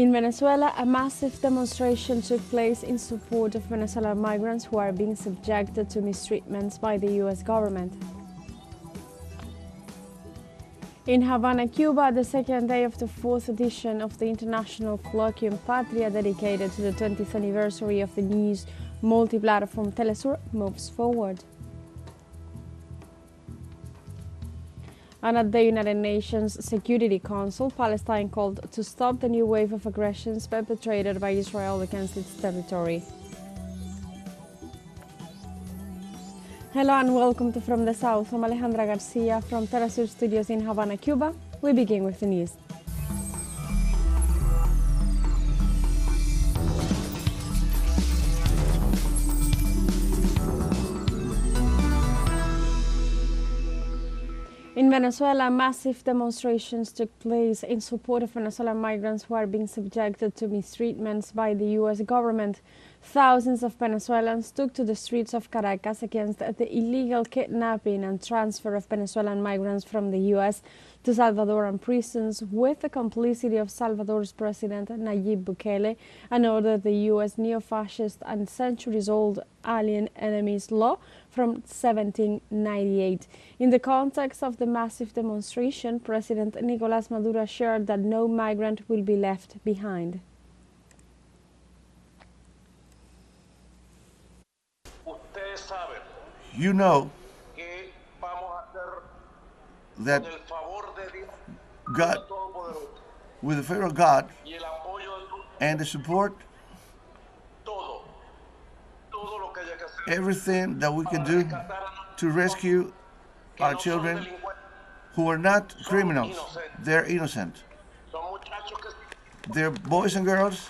In Venezuela, a massive demonstration took place in support of Venezuelan migrants who are being subjected to mistreatments by the U.S. government. In Havana, Cuba, the second day of the fourth edition of the international colloquium Patria, dedicated to the 20th anniversary of the news multi-platform teleSUR, moves forward. And at the United Nations Security Council, Palestine called to stop the new wave of aggressions perpetrated by Israel against its territory. Hello and welcome to From the South. I'm Alejandra Garcia from teleSUR Studios in Havana, Cuba. We begin with the news. In Venezuela, massive demonstrations took place in support of Venezuelan migrants who are being subjected to mistreatments by the U.S. government. Thousands of Venezuelans took to the streets of Caracas against the illegal kidnapping and transfer of Venezuelan migrants from the U.S. to Salvadoran prisons with the complicity of Salvador's President Nayib Bukele, and ordered the U.S. neo-fascist and centuries-old Alien Enemies Law from 1798. In the context of the massive demonstration, President Nicolás Maduro assured that no migrant will be left behind. You know that God, with the favor of God and the support, everything that we can do to rescue our children who are not criminals, they're innocent. They're boys and girls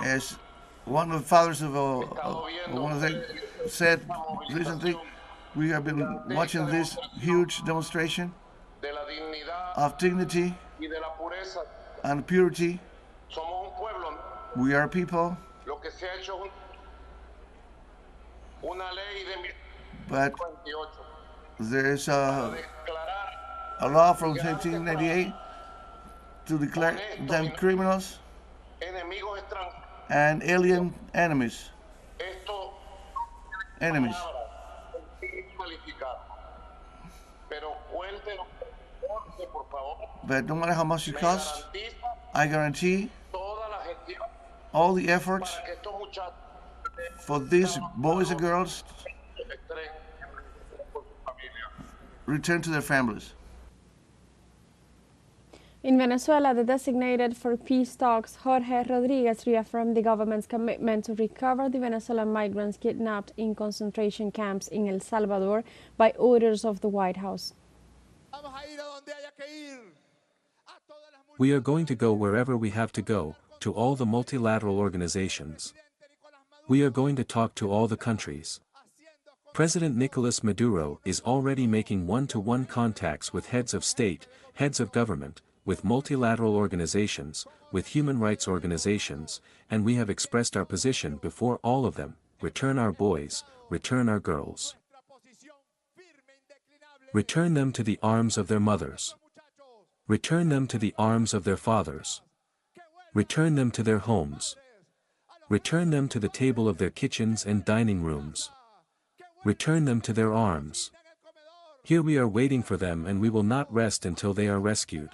as one of the fathers of one of them said recently. We have been watching this huge demonstration of dignity and purity. We are people, but there is a law from 1798 to declare them criminals and alien enemies. But no matter how much it costs, I guarantee all the efforts for these boys and girls return to their families. In Venezuela, the designated for peace talks, Jorge Rodriguez, reaffirmed the government's commitment to recover the Venezuelan migrants kidnapped in concentration camps in El Salvador by orders of the White House. We are going to go wherever we have to go, to all the multilateral organizations. We are going to talk to all the countries. President Nicolás Maduro is already making one-to-one contacts with heads of state, heads of government, with multilateral organizations, with human rights organizations, and we have expressed our position before all of them: return our boys, return our girls. Return them to the arms of their mothers. Return them to the arms of their fathers. Return them to their homes. Return them to the table of their kitchens and dining rooms. Return them to their arms. Here we are waiting for them, and we will not rest until they are rescued.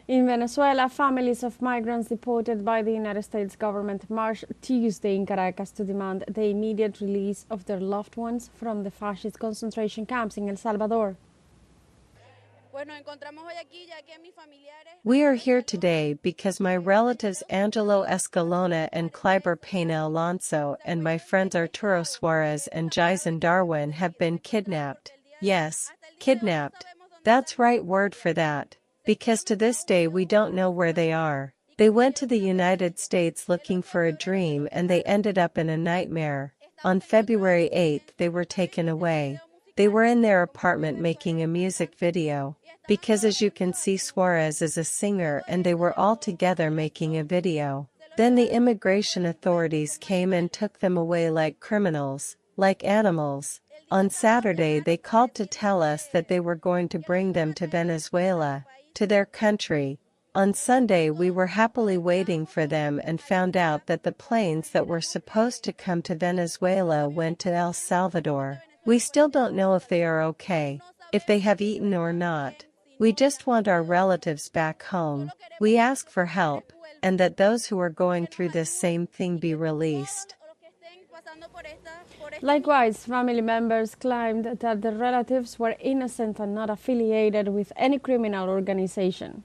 In Venezuela, families of migrants deported by the United States government marched Tuesday in Caracas to demand the immediate release of their loved ones from the fascist concentration camps in El Salvador. We are here today because my relatives Angelo Escalona and Kleiber Pena Alonso and my friends Arturo Suarez and Jason Darwin have been kidnapped. Yes, kidnapped. That's right word for that. Because to this day we don't know where they are. They went to the United States looking for a dream and they ended up in a nightmare. On February 8th they were taken away. They were in their apartment making a music video, because as you can see Suarez is a singer and they were all together making a video. Then the immigration authorities came and took them away like criminals, like animals. On Saturday they called to tell us that they were going to bring them to Venezuela, to their country. On Sunday we were happily waiting for them and found out that the planes that were supposed to come to Venezuela went to El Salvador. We still don't know if they are okay, if they have eaten or not. We just want our relatives back home. We ask for help, and that those who are going through this same thing be released. Likewise, family members claimed that the relatives were innocent and not affiliated with any criminal organization.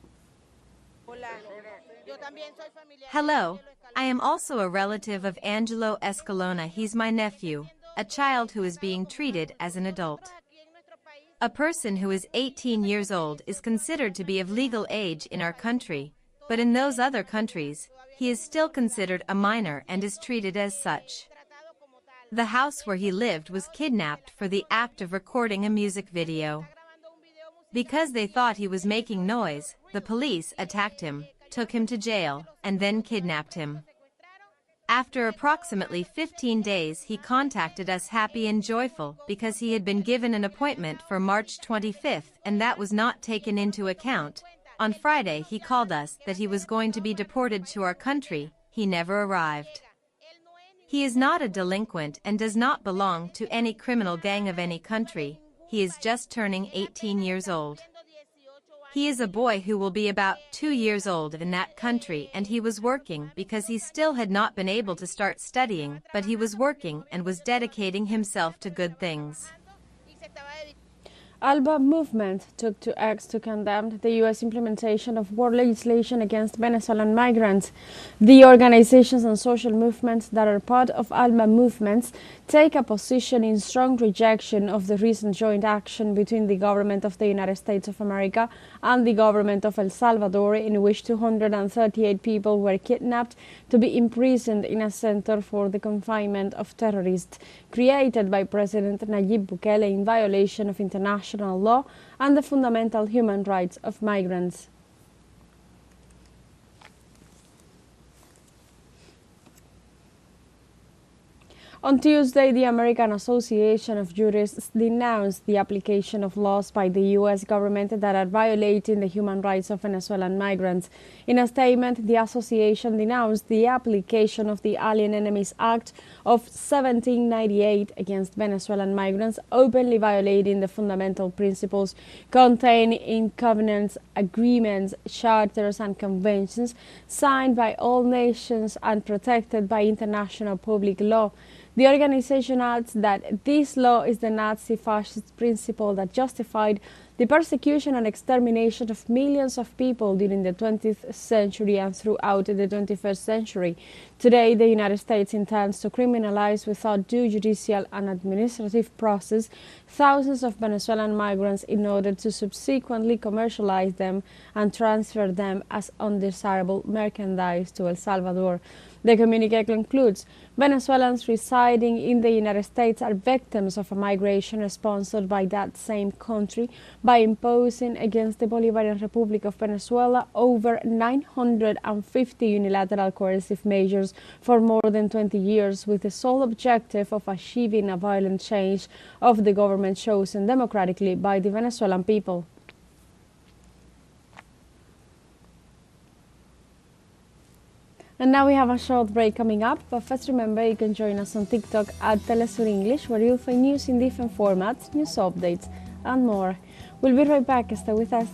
Hello, I am also a relative of Angelo Escalona. He's my nephew, a child who is being treated as an adult. A person who is 18 years old is considered to be of legal age in our country, but in those other countries, he is still considered a minor and is treated as such. The house where he lived was kidnapped for the act of recording a music video. Because they thought he was making noise, the police attacked him, took him to jail, and then kidnapped him. After approximately 15 days he contacted us happy and joyful because he had been given an appointment for March 25th and that was not taken into account. On Friday he called us that he was going to be deported to our country. He never arrived. He is not a delinquent and does not belong to any criminal gang of any country. He is just turning 18 years old. He is a boy who will be about 2 years old in that country, and he was working because he still had not been able to start studying, but he was working and was dedicating himself to good things. ALBA movement took to X to condemn the U.S. implementation of war legislation against Venezuelan migrants. The organizations and social movements that are part of ALBA movements take a position in strong rejection of the recent joint action between the government of the United States of America and the government of El Salvador, in which 238 people were kidnapped to be imprisoned in a center for the confinement of terrorists created by President Nayib Bukele in violation of international law and the fundamental human rights of migrants. On Tuesday, the American Association of Jurists denounced the application of laws by the U.S. government that are violating the human rights of Venezuelan migrants. In a statement, the association denounced the application of the Alien Enemies Act of 1798 against Venezuelan migrants, openly violating the fundamental principles contained in covenants, agreements, charters, and conventions signed by all nations and protected by international public law. The organization adds that this law is the Nazi-fascist principle that justified the persecution and extermination of millions of people during the 20th century and throughout the 21st century. Today, the United States intends to criminalize without due judicial and administrative process thousands of Venezuelan migrants in order to subsequently commercialize them and transfer them as undesirable merchandise to El Salvador. The communique concludes, Venezuelans residing in the United States are victims of a migration sponsored by that same country by imposing against the Bolivarian Republic of Venezuela over 950 unilateral coercive measures for more than 20 years with the sole objective of achieving a violent change of the government chosen democratically by the Venezuelan people. And now we have a short break coming up, but first remember you can join us on TikTok at teleSUR English, where you'll find news in different formats, news updates and more. We'll be right back, stay with us.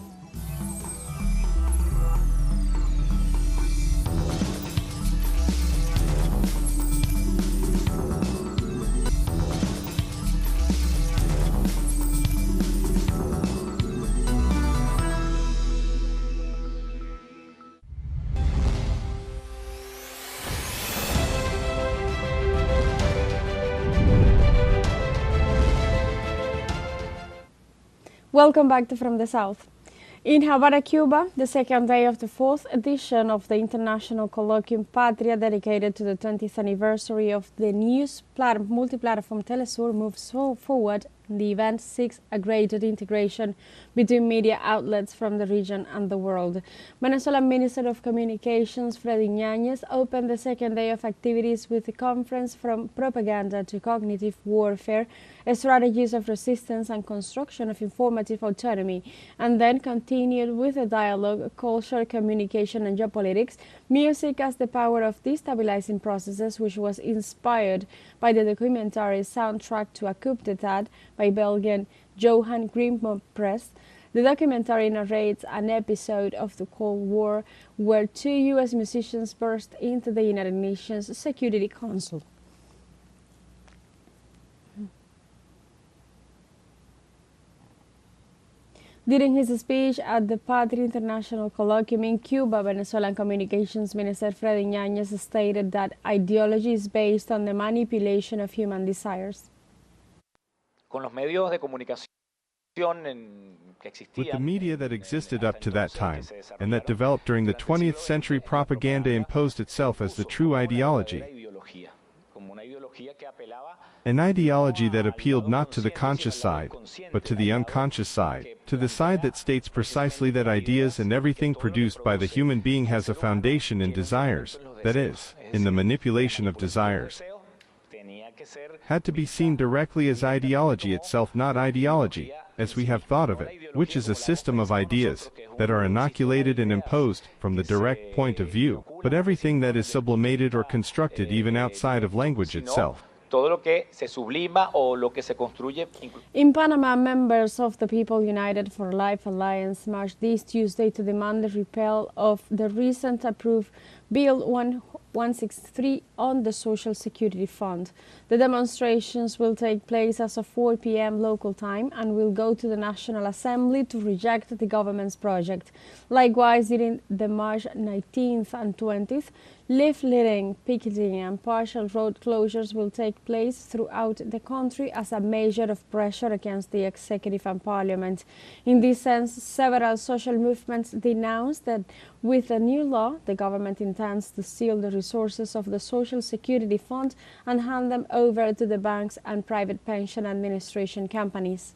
Welcome back to From the South. In Havana, Cuba, the second day of the fourth edition of the International Colloquium Patria, dedicated to the 20th anniversary of the news multi-platform teleSUR, moves forward The event seeks a greater integration between media outlets from the region and the world. Venezuelan Minister of Communications Freddy Ñáñez opened the second day of activities with a conference From Propaganda to Cognitive Warfare, Strategies of Resistance and Construction of Informative Autonomy, and then continued with a dialogue, Culture, Communication and Geopolitics, Music as the Power of Destabilizing Processes, which was inspired by the documentary Soundtrack to a Coup d'etat by Belgian Johan Grimmpress. The documentary narrates an episode of the Cold War where two U.S. musicians burst into the United Nations Security Council. During his speech at the Patria International Colloquium in Cuba, Venezuelan Communications Minister Freddy Ñáñez stated that ideology is based on the manipulation of human desires. Con los medios de comunicación with the media that existed up to that time, and that developed during the 20th century, propaganda imposed itself as the true ideology. An ideology that appealed not to the conscious side, but to the unconscious side, to the side that states precisely that ideas and everything produced by the human being has a foundation in desires, that is, in the manipulation of desires. Had to be seen directly as ideology itself, not ideology, as we have thought of it, which is a system of ideas that are inoculated and imposed from the direct point of view, but everything that is sublimated or constructed even outside of language itself. In Panama, members of the People United for Life Alliance marched this Tuesday to demand the repeal of the recent approved Bill 163 on the Social Security Fund. The demonstrations will take place as of 4 p.m. local time and will go to the National Assembly to reject the government's project. Likewise, during the March 19th and 20th, leafleting, picketing and partial road closures will take place throughout the country as a measure of pressure against the executive and parliament. In this sense, several social movements denounced that with the new law, the government intends to steal the resources of the Social Security Fund and hand them over to the banks and private pension administration companies.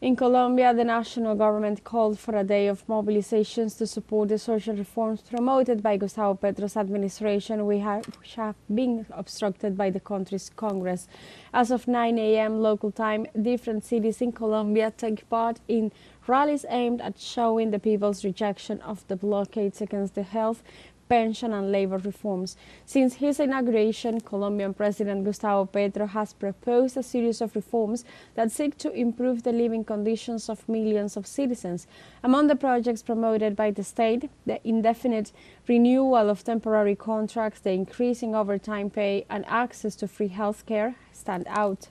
In Colombia, the national government called for a day of mobilizations to support the social reforms promoted by Gustavo Petro's administration, which have been obstructed by the country's Congress. As of 9 a.m. local time, different cities in Colombia take part in rallies aimed at showing the people's rejection of the blockades against the health, pension and labor reforms. Since his inauguration, Colombian President Gustavo Petro has proposed a series of reforms that seek to improve the living conditions of millions of citizens. Among the projects promoted by the state, the indefinite renewal of temporary contracts, the increasing overtime pay and access to free health care stand out.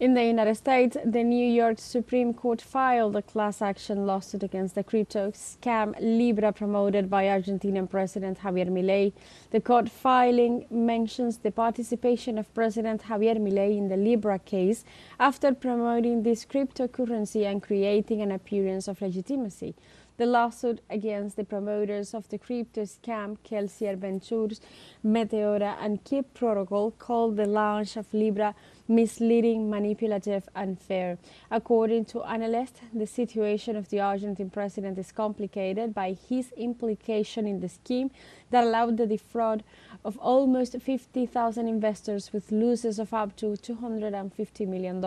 In the United States, the New York Supreme Court filed a class action lawsuit against the crypto scam Libra promoted by Argentinian President Javier Milei. The court filing mentions the participation of President Javier Milei in the Libra case after promoting this cryptocurrency and creating an appearance of legitimacy. The lawsuit against the promoters of the crypto scam, Kelsier Ventures, Meteora and Keep Protocol, called the launch of Libra misleading, manipulative, and unfair. According to analysts, the situation of the Argentine president is complicated by his implication in the scheme that allowed the defraud of almost 50,000 investors with losses of up to $250 million.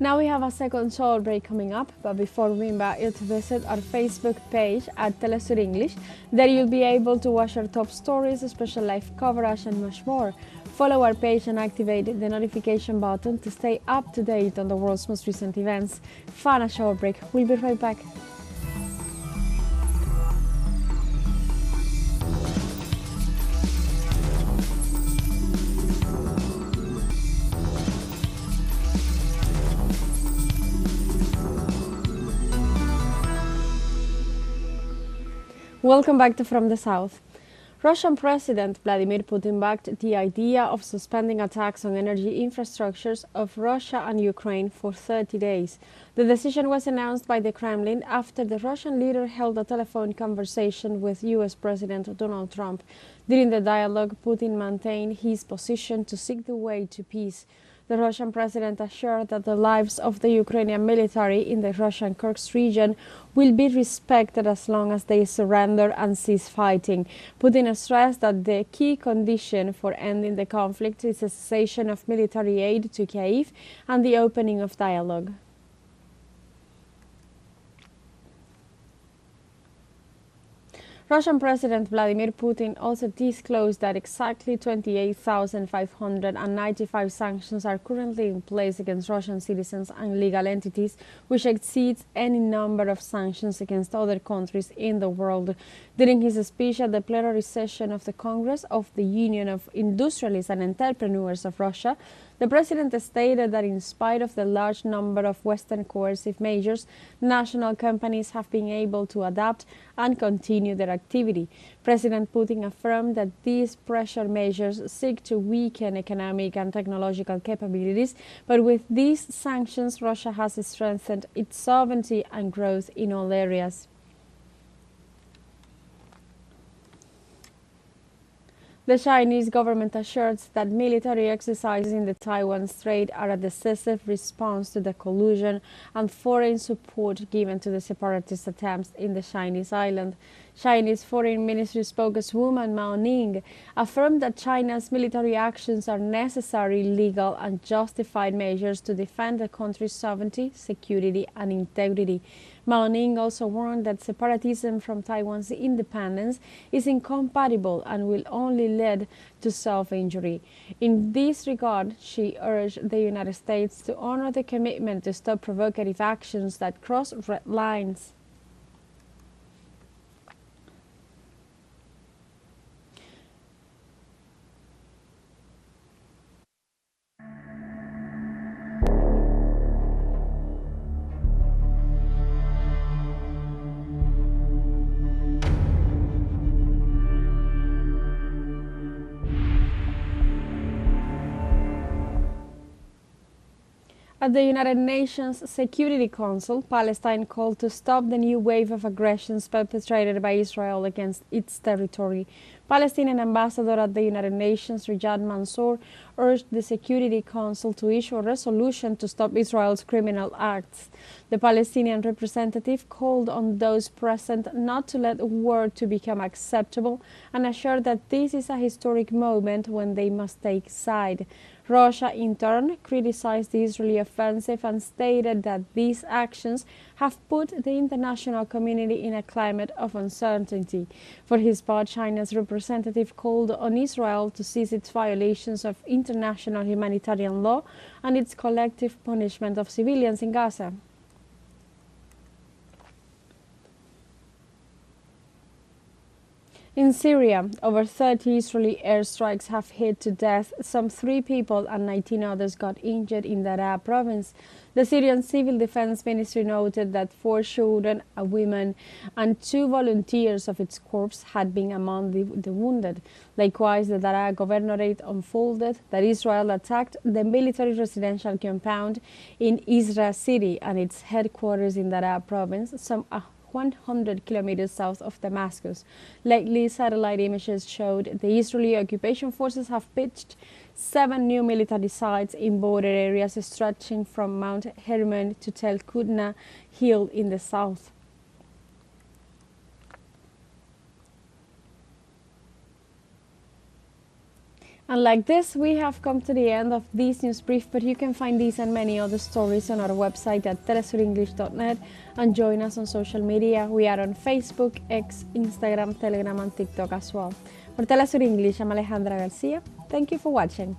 Now we have a second short break coming up, but before we invite you to visit our Facebook page at teleSUR English, there you'll be able to watch our top stories, special live coverage and much more. Follow our page and activate the notification button to stay up to date on the world's most recent events. Fun a short break. We'll be right back. Welcome back to From the South. Russian President Vladimir Putin backed the idea of suspending attacks on energy infrastructures of Russia and Ukraine for 30 days. The decision was announced by the Kremlin after the Russian leader held a telephone conversation with U.S. President Donald Trump. During the dialogue, Putin maintained his position to seek the way to peace. The Russian president assured that the lives of the Ukrainian military in the Russian Kursk region will be respected as long as they surrender and cease fighting. Putin stressed that the key condition for ending the conflict is a cessation of military aid to Kyiv and the opening of dialogue. Russian President Vladimir Putin also disclosed that exactly 28,595 sanctions are currently in place against Russian citizens and legal entities, which exceeds any number of sanctions against other countries in the world. During his speech at the plenary session of the Congress of the Union of Industrialists and Entrepreneurs of Russia, the president stated that in spite of the large number of Western coercive measures, national companies have been able to adapt and continue their activity. President Putin affirmed that these pressure measures seek to weaken economic and technological capabilities, but with these sanctions, Russia has strengthened its sovereignty and growth in all areas. The Chinese government assures that military exercises in the Taiwan Strait are a decisive response to the collusion and foreign support given to the separatist attempts in the Chinese island. Chinese Foreign Ministry spokeswoman Mao Ning affirmed that China's military actions are necessary, legal and justified measures to defend the country's sovereignty, security and integrity. Mao Ning also warned that separatism from Taiwan's independence is incompatible and will only lead to self-injury. In this regard, she urged the United States to honor the commitment to stop provocative actions that cross red lines. At the United Nations Security Council, Palestine called to stop the new wave of aggressions perpetrated by Israel against its territory. Palestinian ambassador at the United Nations, Riyad Mansour, urged the Security Council to issue a resolution to stop Israel's criminal acts. The Palestinian representative called on those present not to let war to become acceptable and assured that this is a historic moment when they must take side. Russia, in turn, criticized the Israeli offensive and stated that these actions have put the international community in a climate of uncertainty. For his part, China's representative called on Israel to cease its violations of international humanitarian law and its collective punishment of civilians in Gaza. In Syria, over 30 Israeli airstrikes have hit to death. Some 3 people and 19 others got injured in Daraa province. The Syrian Civil Defense Ministry noted that 4 children, a woman, and 2 volunteers of its corps had been among the wounded. Likewise, the Daraa governorate unfolded that Israel attacked the military residential compound in Isra city and its headquarters in Daraa province, some 100 kilometers south of Damascus. Lately, satellite images showed the Israeli occupation forces have pitched 7 new military sites in border areas stretching from Mount Hermon to Tel Qudna Hill in the south. And like this, we have come to the end of this news brief, but you can find these and many other stories on our website at telesurenglish.net and join us on social media. We are on Facebook, X, Instagram, Telegram and TikTok as well. For Telesur English, I'm Alejandra Garcia. Thank you for watching.